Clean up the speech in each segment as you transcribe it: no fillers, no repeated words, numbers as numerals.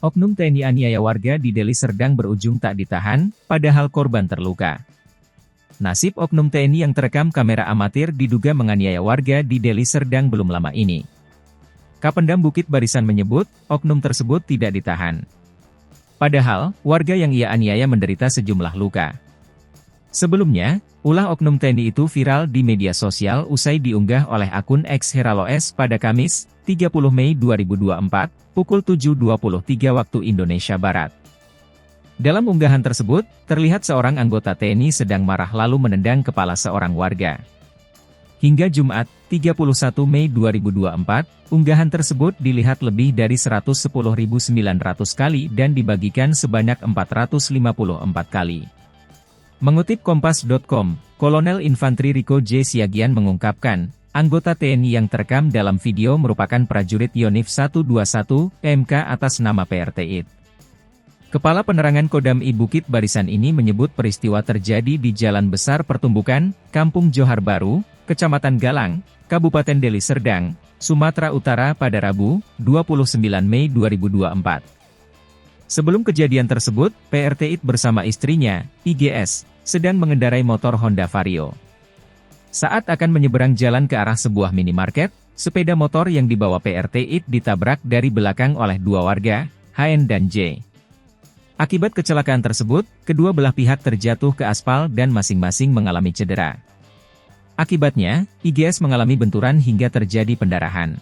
Oknum TNI aniaya warga di Deli Serdang berujung tak ditahan, padahal korban terluka. Nasib oknum TNI yang terekam kamera amatir diduga menganiaya warga di Deli Serdang belum lama ini. Kapendam Bukit Barisan menyebut, oknum tersebut tidak ditahan. Padahal, warga yang ia aniaya menderita sejumlah luka. Sebelumnya, ulah oknum TNI itu viral di media sosial usai diunggah oleh akun X Heraloes pada Kamis, 30 Mei 2024, pukul 7.23 waktu Indonesia Barat. Dalam unggahan tersebut, terlihat seorang anggota TNI sedang marah lalu menendang kepala seorang warga. Hingga Jumat, 31 Mei 2024, unggahan tersebut dilihat lebih dari 110.900 kali dan dibagikan sebanyak 454 kali. Mengutip Kompas.com, Kolonel Infantri Riko J. Siagian mengungkapkan, anggota TNI yang terekam dalam video merupakan prajurit Yonif 121 PMK atas nama PRT-IT. Kepala Penerangan Kodam I Bukit Barisan ini menyebut peristiwa terjadi di Jalan Besar Pertumbukan, Kampung Johar Baru, Kecamatan Galang, Kabupaten Deli Serdang, Sumatera Utara pada Rabu, 29 Mei 2024. Sebelum kejadian tersebut, PRT-IT bersama istrinya, IGS, sedang mengendarai motor Honda Vario. Saat akan menyeberang jalan ke arah sebuah minimarket, sepeda motor yang dibawa PRT-IT ditabrak dari belakang oleh dua warga, HN dan J. Akibat kecelakaan tersebut, kedua belah pihak terjatuh ke aspal dan masing-masing mengalami cedera. Akibatnya, IGS mengalami benturan hingga terjadi pendarahan.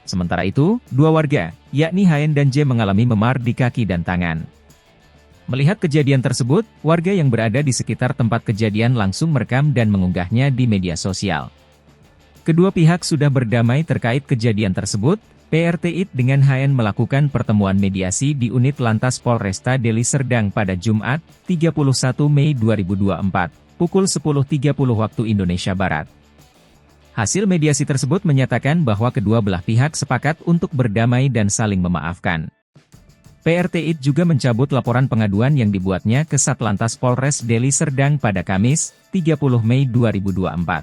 Sementara itu, dua warga, yakni HN dan J mengalami memar di kaki dan tangan. Melihat kejadian tersebut, warga yang berada di sekitar tempat kejadian langsung merekam dan mengunggahnya di media sosial. Kedua pihak sudah berdamai terkait kejadian tersebut. PRT-IT dengan HN melakukan pertemuan mediasi di unit Lantas Polresta Deli Serdang pada Jumat, 31 Mei 2024, pukul 10.30 waktu Indonesia Barat. Hasil mediasi tersebut menyatakan bahwa kedua belah pihak sepakat untuk berdamai dan saling memaafkan. PRT-IT juga mencabut laporan pengaduan yang dibuatnya ke Satlantas Polres Deli Serdang pada Kamis, 30 Mei 2024.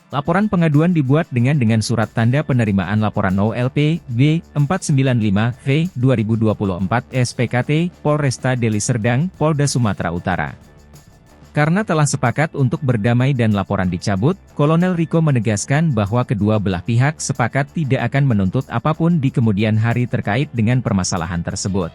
Laporan pengaduan dibuat dengan surat tanda penerimaan laporan OLP B 495V 2024 SPKT Polresta Deli Serdang, Polda Sumatera Utara. Karena telah sepakat untuk berdamai dan laporan dicabut, Kolonel Riko menegaskan bahwa kedua belah pihak sepakat tidak akan menuntut apapun di kemudian hari terkait dengan permasalahan tersebut.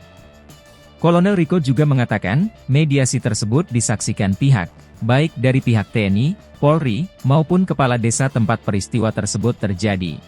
Kolonel Riko juga mengatakan, mediasi tersebut disaksikan pihak, baik dari pihak TNI, Polri, maupun kepala desa tempat peristiwa tersebut terjadi.